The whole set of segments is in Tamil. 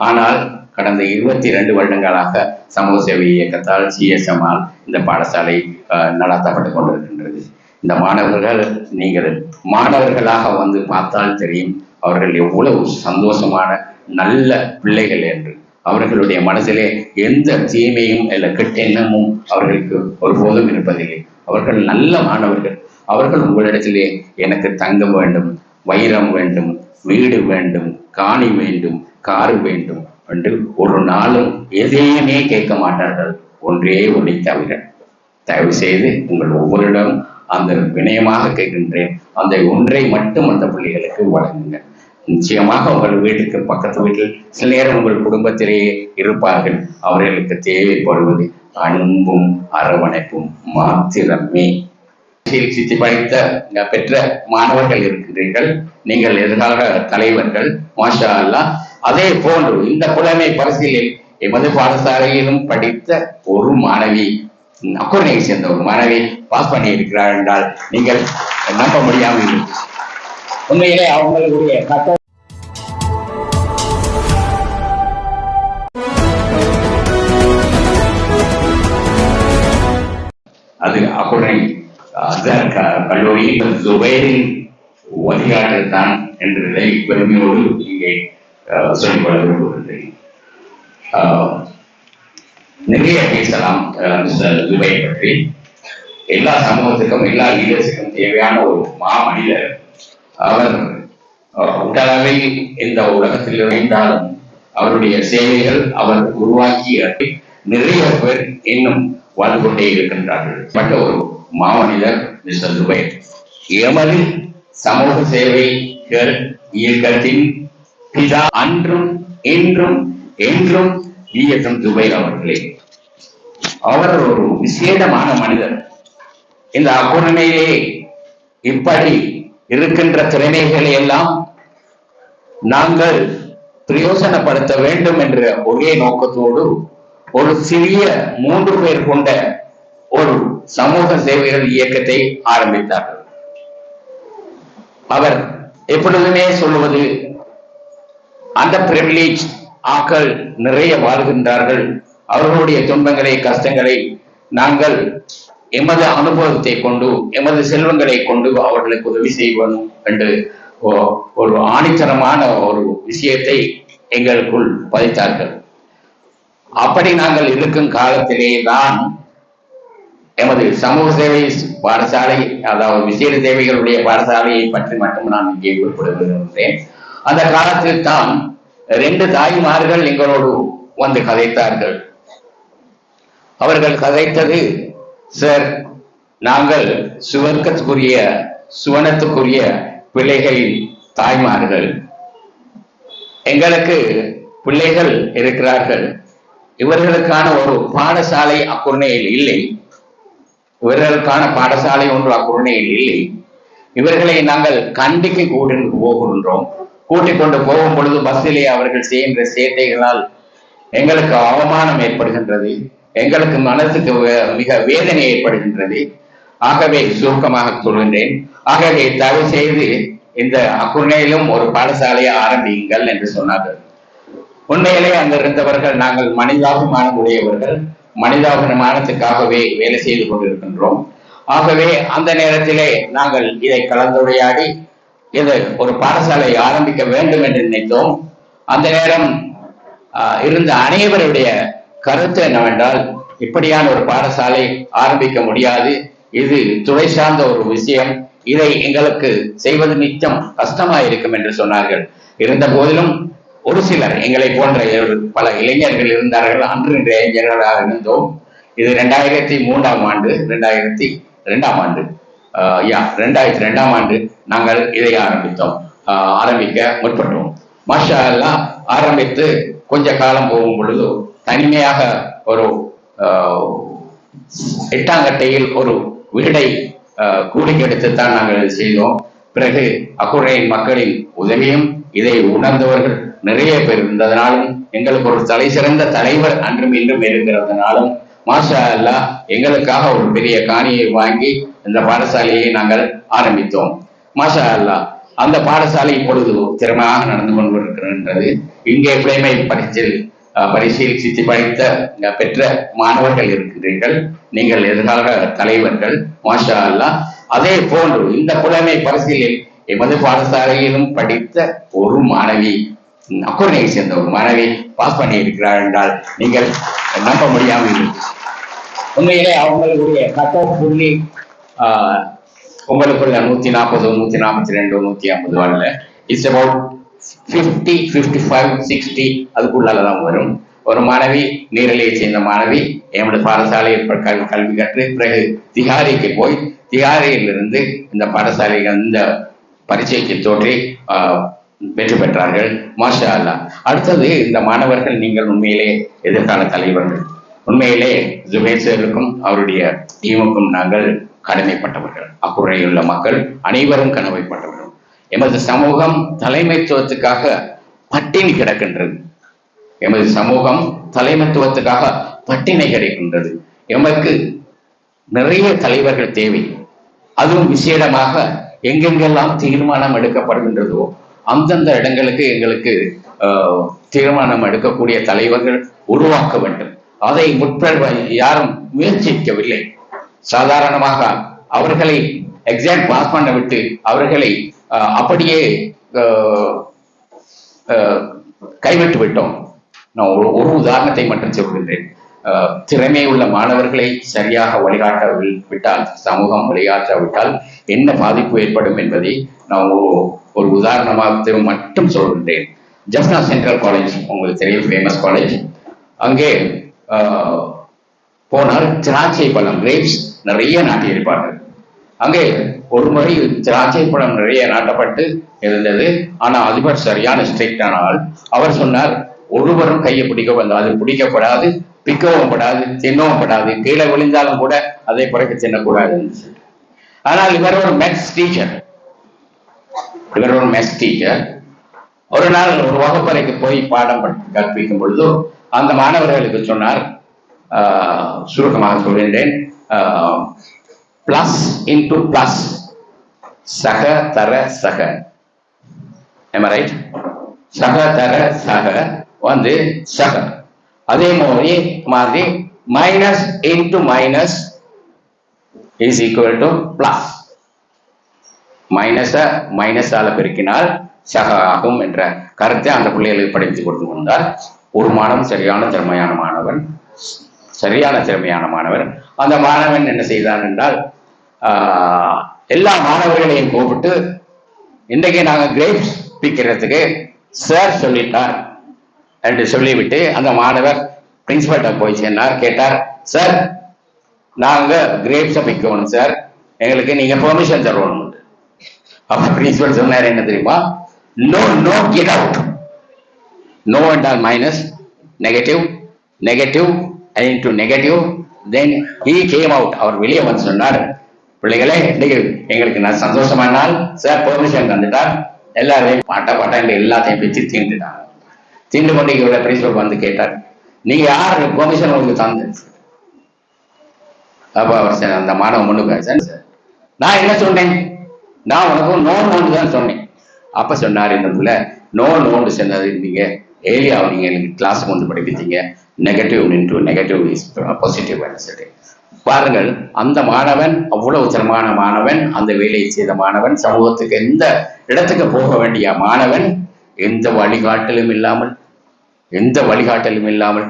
ஆனால் கடந்த 22 வருடங்களாக சமூக சேவை இயக்கத்தால் CSM-ஆல் இந்த பாடசாலை நடத்தப்பட்டு கொண்டிருக்கின்றது. இந்த மாணவர்கள் நீங்கள் மாணவர்களாக வந்து பார்த்தால் தெரியும் அவர்கள் எவ்வளவு சந்தோஷமான நல்ல பிள்ளைகள் என்று. அவர்களுடைய மனசிலே எந்த தீமையும் இல்லை கெட்டெண்ணமும் அவர்களுக்கு ஒருபோதும் இருப்பதில்லை. அவர்கள் நல்ல மாணவர்கள். அவர்கள் உங்களிடத்திலே எனக்கு தங்கம் வேண்டும், வைரம் வேண்டும், வீடு வேண்டும், காணி வேண்டும், காரு வேண்டும் என்று ஒரு நாளும் எதையுமே கேட்க மாட்டார்கள். ஒன்றே ஒன்றை தவிர. தயவு செய்து உங்கள் ஒவ்வொருடம் அந்த வினயமாக கேட்கின்றேன், அந்த ஒன்றை மட்டும் அந்த பிள்ளைகளுக்கு வழங்குங்க. நிச்சயமாக உங்கள் வீட்டுக்கு பக்கத்து வீட்டில் சில நேரம் உங்கள் குடும்பத்திலேயே இருப்பார்கள். அவர்களுக்கு தேவைப்படுவது அன்பும் அரவணைப்பும் மாத்திரமே. சித்தி படித்த பெற்ற மாணவர்கள் இருக்கின்றீர்கள். நீங்கள் எதிர்கால தலைவர்கள். மாஷா அல்லாஹ். அதே போன்று இந்த புலமை பரிசிலில் எமது பாடசாலையிலும் படித்த ஒரு மாணவி, அக்குரணையை சேர்ந்த ஒரு மாணவி பாஸ் பண்ணி இருக்கிறார் என்றால் நீங்கள் நம்ப முடியாமல் உண்மையிலே அவங்களுடைய அது அக்குரணை கல்லூரியில் ஜுபைரின் வழிகாட்டல் தான் என்ற பெருமையோடு இங்கே சொல்லிக்கொள்ள விரும்புகின்றேன். நிறைய பேசலாம் ஜுபைரை பற்றி. எல்லா சமூகத்துக்கும் எல்லா லீடர்ஸுக்கும் தேவையான ஒரு மாமனிதர். அவர் உடலளவில் இந்த உலகத்தில் இருந்தாலும் அவருடைய சேவைகள் அவர் உருவாக்கிய நிறைய பேர் இன்னும் வாழ்ந்து கொண்டே இருக்கின்றார்கள். மற்ற ஒரு மாமனிதர் மிஸ்டர் ஜுபைர். எமது சமூக சேவை இயக்கத்தின் பிதா அன்றும் இன்றும் என்றும் இயக்கம் ஜுபைர் அவர்களே. அவர் ஒரு விசேடமான மனிதர். இந்த அக்குரணையிலே இப்படி இருக்கின்ற திறமைகளை எல்லாம் நாங்கள் பிரயோசனப்படுத்த வேண்டும் என்ற ஒரே நோக்கத்தோடு ஒரு சிறிய 3 பேர் கொண்ட ஒரு சமூக சேவைகள் இயக்கத்தை ஆரம்பித்தார்கள். அவர் எப்பொழுதுமே சொல்லுவது, அந்த பிரிவிலேஜ் ஆக்கள் நிறைய வாழ்கின்றார்கள். அவர்களுடைய துன்பங்களை கஷ்டங்களை நாங்கள் எமது அனுபவத்தை கொண்டு எமது செல்வங்களை கொண்டு அவர்களுக்கு உதவி செய்வோம் என்று ஒரு ஆணித்தரமான ஒரு விஷயத்தை எங்களுக்குள் பதித்தார்கள். அப்படி நாங்கள் இருக்கும் காலத்திலே தான் எமது சமூக சேவை பாடசாலை, அதாவது விசேட சேவைகளுடைய பாடசாலையை பற்றி மட்டும் நான் இங்கே குறிப்பிட விரும்புகிறேன். அந்த காலத்தில் தான் 2 தாய்மார்கள் எங்களோடு வந்து கதைத்தார்கள். அவர்கள் கதைத்தது, சார், நாங்கள் சுவனத்துக்குரிய பிள்ளைகளின் தாய்மார்கள், எங்களுக்கு பிள்ளைகள் இருக்கிறார்கள். இவர்களுக்கான ஒரு பாடசாலை அக்குரணையில் இல்லை. இவர்களுக்கான பாடசாலை ஒன்று அக்குரணையில் இல்லை. இவர்களை நாங்கள் கண்டிக்கு போகின்றோம். கூட்டிக் கொண்டு போகும் பொழுது பஸ்ஸிலே அவர்கள் செய்கின்ற சேட்டைகளால் எங்களுக்கு அவமானம் ஏற்படுகின்றது. எங்களுக்கு மனசுக்கு மிக வேதனை ஏற்படுகின்றது. ஆகவே சுருக்கமாக சொல்கின்றேன். ஆகவே தயவு செய்து இந்த அக்குரணையிலும் ஒரு பாடசாலையை ஆரம்பியுங்கள் என்று சொன்னார்கள். உண்மையிலே அங்க இருந்தவர்கள் நாங்கள் மனிதாபிமானம் உடையவர்கள், மனிதாபிமானத்துக்காகவே வேலை செய்து கொண்டிருக்கின்றோம். ஆகவே அந்த நேரத்திலே நாங்கள் இதை கலந்துரையாடி இதை ஒரு பாடசாலை ஆரம்பிக்க வேண்டும் என்று நினைத்தோம். அந்த நேரம் இருந்த அனைவருடைய கருத்து என்னவென்றால், இப்படியான ஒரு பாடசாலை ஆரம்பிக்க முடியாது, இது துறை சார்ந்த ஒரு விஷயம், இதை எங்களுக்கு செய்வது நிச்சயம் கஷ்டமா இருக்கும் என்று சொன்னார்கள். இருந்த போதிலும் ஒரு சிலர் எங்களை போன்ற பல இளைஞர்கள் இருந்தார்கள். அன்று இளைஞர்களாக இருந்தோம். இது 2003ஆம் ஆண்டு 2002ஆம் ஆண்டு நாங்கள் இதை ஆரம்பிக்க முற்பட்டோம். மாஷா அல்லாஹ் ஆரம்பித்து கொஞ்ச காலம் போகும் பொழுது தனிமையாக ஒரு 8ஆம் கட்டையில் ஒரு வீடை கூலிக்கு எடுத்துத்தான் நாங்கள் செய்தோம். பிறகு அக்குரணையின் மக்களின் உதவியும் இதை உணர்ந்தவர்கள் நிறைய பேர் இருந்ததனாலும் எங்களுக்கு ஒரு தலை சிறந்த தலைவர் அன்றும் இன்றும் இருக்கிறதுனாலும் மாஷா அல்லாஹ் எங்களுக்காக ஒரு பெரிய காணியை வாங்கி இந்த பாடசாலையை நாங்கள் ஆரம்பித்தோம். மாஷா அல்லாஹ் அந்த பாடசாலை இப்பொழுது திறமையாக நடந்து கொண்டிருக்கின்றது. இங்கே பிள்ளைமை பரிசீலித்து படித்த பெற்ற மாணவர்கள் இருக்கின்றீர்கள். நீங்கள் எதிர்கால தலைவர்கள், மாஷா அல்லாஹ். அதே போன்று இந்த புலமை பரிசீலில் எமது பாடசாலையிலும் படித்த ஒரு மாணவி, அக்குரணையை சேர்ந்த ஒரு மாணவி பாஸ் பண்ணி இருக்கிறார் என்றால் நீங்கள் நம்ப முடியாமல். உண்மையிலே அவங்களுடைய கட் ஆஃப் புள்ளி உங்களுக்குள்ள 140, 142, 150 வரல. இட்ஸ் அபவுட் 50, 55, 60 அதுக்குள்ளதான் வரும். ஒரு மாணவி நீரலையை சேர்ந்த மாணவி எமது பாடசாலையில் கல்வி கற்று பிறகு திகாரிக்கு போய் திகாரியிலிருந்து இந்த பாடசாலை இந்த பரீட்சைக்கு தோற்றி வெற்றி பெற்றார்கள். மாஷா அல்லாஹ். அடுத்தது இந்த மாணவர்கள் நீங்கள் உண்மையிலே எதிர்கால தலைவர்கள். உண்மையிலே ஜுபைர் சாருக்கும் அவருடைய டீமுக்கும் நாங்கள் கடமைப்பட்டவர்கள். அக்குறையுள்ள மக்கள் அனைவரும் கடமைப்பட்டவர்கள். எமது சமூகம் தலைமைத்துவத்துக்காக பட்டினி கிடக்கின்றது. எமது சமூகம் தலைமைத்துவத்துக்காக பட்டினி கிடைக்கின்றது. எமக்கு நிறைய தலைவர்கள் தேவை. அதுவும் விசேடமாக எங்கெங்கெல்லாம் தீர்மானம் எடுக்கப்படுகின்றதோ அந்தந்த இடங்களுக்கு எங்களுக்கு தீர்மானம் எடுக்கக்கூடிய தலைவர்கள் உருவாக்க வேண்டும். அதை யாரும் முயற்சிக்கவில்லை. சாதாரணமாக அவர்களை எக்ஸாம் பாஸ் பண்ண விட்டு அவர்களை அப்படியே கைவிட்டு விட்டோம். நான் ஒரு உதாரணத்தை மட்டும் சொல்கின்றேன். திறமை உள்ள மாணவர்களை சரியாக வழிகாட்ட விட்டால், சமூகம் வழிகாட்டாவிட்டால் என்ன பாதிப்பு ஏற்படும் என்பதை நான் ஒரு உதாரணமாக மட்டும் சொல்கின்றேன். ஜஃப்னா சென்ட்ரல் காலேஜ் உங்களுக்கு தெரியும், ஃபேமஸ் காலேஜ். அங்கே போனால் திராட்சை பழம், கிரேப்ஸ் நிறைய நாட்டியிருப்பார்கள். அங்கே ஒரு முறை திராட்சை பழம் நிறைய நாட்டப்பட்டு இருந்தது. ஆனா அதிபர் சரியான ஸ்ட்ரிக்ட் ஆனால் அவர் சொன்னார், ஒருவரும் கையை பிடிக்க வந்தால் அது பிடிக்கப்படாது, பிக்கவும் படாது, தின்னவும் படாது, கீழே விழுந்தாலும் கூட அதை பிறகு தின்னக்கூடாது. ஆனால் இவர் ஒரு மேத்ஸ் டீச்சர். ஒரு நாள் ஒரு வகுப்பறைக்கு போய் பாடம் கற்பிக்கும் பொழுது அந்த மாணவர்களுக்கு சொன்னார், சுருக்கமாக சொல்கின்றேன், பிளஸ் இன்டு பிளஸ், சக தர சக, ரைட்? சக தர சக வந்து சக. அதே மாதிரி minus into minus is equal to plus. மைனஸால பெருக்கினால் சக ஆகும் என்ற கருத்தை அந்த பிள்ளைகளுக்கு படித்து கொடுத்து வந்தார். ஒரு மாணவன் சரியான திறமையான மாணவர். அந்த மாணவன் என்ன செய்தான் என்றால், எல்லா மாணவர்களையும் கூப்பிட்டு, இன்றைக்கு நாங்கள் கிரேப்ஸ் பிக்கிறதுக்கு சார் சொல்லிட்டார் என்று சொல்லிவிட்டு அந்த மாணவர் பிரின்சிபல்கிட்ட போய் சொன்னார். கேட்டார், சார் நாங்க கிரேப்ஸை பிக்கணும் சார், எங்களுக்கு நீங்க பெர்மிஷன் தரணும். அப்ப பிரின்சிபல் சொன்னார் என்ன தெரியுமா? No no, get out. No என்றால் minus, negative, negative into negative, then he came out. அவர் வெளியே வந்து சொன்னார், பிள்ளைகளே எங்களுக்கு நான் சந்தோஷமானால் சார் பெர்மிஷன் தந்துட்டார், எல்லாரையும் பாட்டா எல்லாத்தையும் பிச்சு தீண்டுட்டாங்க. தீண்டு கொண்டு இவரோட பிரின்சிபல் வந்து கேட்டார், நீங்க யார் பெர்மிஷன் உங்களுக்கு தந்து? அப்ப அவர் அந்த மாணவன் முன்னுக்கு, நான் என்ன சொன்னேன்? நான் உனக்கு நோன்னு தான் சொன்னேன். அப்ப சொன்னார் இந்த பிள்ளை, நோன்னு சொன்னது நீங்க ஏரியா நீங்க கிளாஸ் கொண்டு படிப்பித்தீங்க, negative into negative is positive சொல்லி. பாருங்கள், அந்த மாணவன் அவ்வளவு திறமான மாணவன், அந்த வேலையை செய்த மாணவன், சமூகத்துக்கு எந்த இடத்துக்கு போக வேண்டிய மாணவன், எந்த வழிகாட்டலும் இல்லாமல்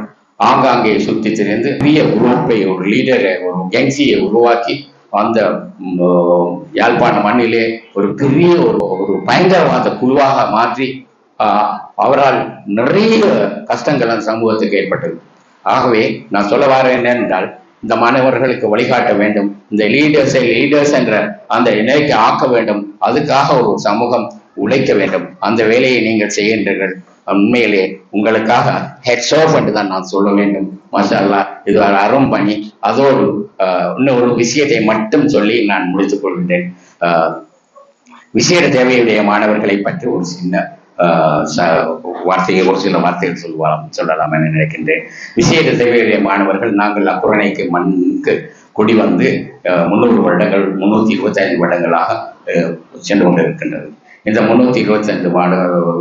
ஆங்காங்கே சுத்தி திரிந்து பெரிய குரூப்பை, ஒரு லீடரை, ஒரு கேங்சியை உருவாக்கி அந்த யாழ்ப்பாண மண்ணிலே ஒரு பெரிய ஒரு பயங்கரவாத குழுவாக மாற்றி அவரால் நிறைய கஷ்டங்கள் அந்த சமூகத்துக்கு ஏற்பட்டது. ஆகவே நான் சொல்ல வர என்னென்றால், இந்த மாணவர்களுக்கு வழிகாட்ட வேண்டும், இந்த லீடர்ஸ் என்ற அந்த நிலைக்கு ஆக்க வேண்டும். அதுக்காக ஒரு சமூகம் உழைக்க வேண்டும். அந்த வேலையை நீங்கள் செய்கின்றீர்கள். உண்மையிலே உங்களுக்காக ஹெட்ஸ் ஆஃப் என்று தான் நான் சொல்ல வேண்டும். மாஷா அல்லாஹ், இது ஒரு அரும் பணி. அதோடு இன்னொரு விஷயத்தை மட்டும் சொல்லி நான் முடித்துக் கொள்கின்றேன். விசேட தேவையுடைய மாணவர்களை பற்றி ஒரு சின்ன ஒரு சில வார்த்தைகள் சொல்லலாம் என நினைக்கின்றேன். விசேட தேவையுடைய மாணவர்கள், நாங்கள் அக்குரணைக்கு மண்ணுக்கு குடி வந்து 300 வருடங்கள், 325 வருடங்களாக சென்று கொண்டிருக்கின்றது. இந்த 325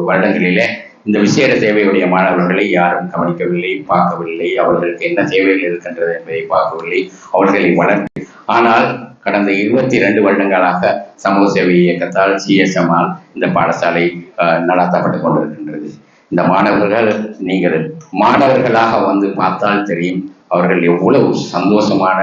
வருடங்களிலே இந்த விசேட தேவையுடைய மாணவர்களை யாரும் கவனிக்கவில்லை, பார்க்கவில்லை. அவர்களுக்கு என்ன தேவைகள் இருக்கின்றது என்பதை பார்க்கவில்லை, அவர்களை வளர்த்து. ஆனால் கடந்த 22 வருடங்களாக சமூக சேவை இயக்கத்தால் சிஎஸ்எம்ஆல் இந்த பாடசாலை நடத்தப்பட்டு கொண்டிருக்கின்றது. இந்த மாணவர்கள், நீங்கள் மாணவர்களாக வந்து பார்த்தால் தெரியும் அவர்கள் எவ்வளவு சந்தோஷமான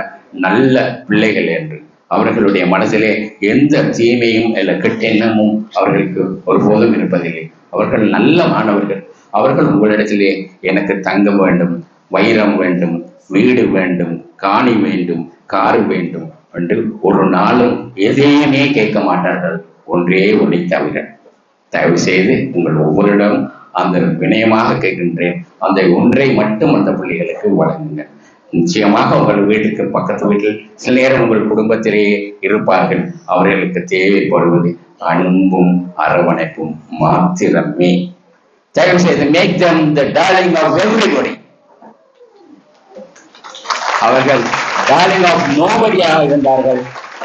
நல்ல பிள்ளைகள் என்று. அவர்களுடைய மனசிலே எந்த தீமையும் இல்லை கெட்டெண்ணமும் அவர்களுக்கு ஒருபோதும் இருப்பதில்லை. அவர்கள் நல்ல மாணவர்கள். அவர்கள் உங்களிடத்திலே எனக்கு தங்கம் வேண்டும், வைரம் வேண்டும், வீடு வேண்டும், காணி வேண்டும், காரு வேண்டும் என்று ஒரு நாளும் எதையுமே கேட்க மாட்டார்கள். ஒன்றே ஒன்றை தவிர. தயவு செய்து உங்கள் ஒவ்வொருடமும் அந்த வினயமாக கேட்கின்றேன், அந்த ஒன்றை மட்டும் அந்த பிள்ளைகளுக்கு வழங்குங்க. நிச்சயமாக உங்கள் வீட்டுக்கு பக்கத்து வீட்டில் சில நேரம் உங்கள் குடும்பத்திலேயே இருப்பார்கள். அவர்களுக்கு தேவைப்படுவது அன்பும் அரவணைப்பும் மாத்திரமே. தயவு செய்து make them the darling of everybody. அவர்கள் darling of nobody-யாக இருந்தார்கள்,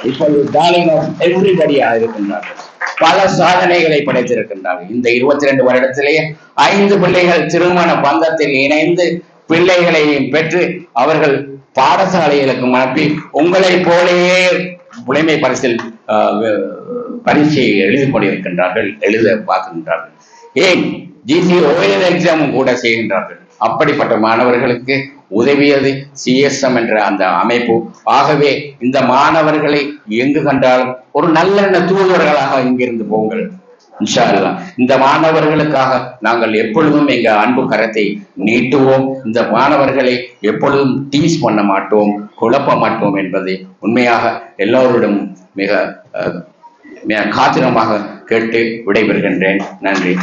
இப்பொழுது darling of everybody-யாக இருக்கின்றார்கள். பல சாதனைகளை படைத்திருக்கின்றார்கள். இந்த 22 வருடத்திலேயே 5 பிள்ளைகள் திருமண பந்தத்தில் இணைந்து பிள்ளைகளை பெற்று அவர்கள் பாடசாலைகளுக்கு அனுப்பி உங்களை போலேயே புலைமை பரிசில் பரீட்சையை எழுதி கொண்டிருக்கின்றார்கள், எழுத பார்க்கின்றார்கள். ஏன் GCOL எக்ஸாமும் கூட செய்கின்றார்கள். அப்படிப்பட்ட மாணவர்களுக்கு உதவியது சிஎஸ்எம் என்ற அந்த அமைப்பு. ஆகவே இந்த மாணவர்களை எங்கு கண்டாலும் ஒரு நல்லெண்ண தூதுவர்களாக இங்கிருந்து போங்கள். இன்ஷா அல்லாஹ் இந்த மாணவர்களுக்காக நாங்கள் எப்பொழுதும் எங்க அன்பு கரத்தை நீட்டுவோம். இந்த மாணவர்களை எப்பொழுதும் டீஸ் பண்ண மாட்டோம், குழப்ப மாட்டோம் என்பதை உண்மையாக எல்லோரிடம் மிக காத்திரமாக கேட்டு விடைபெறுகின்றேன். நன்றி.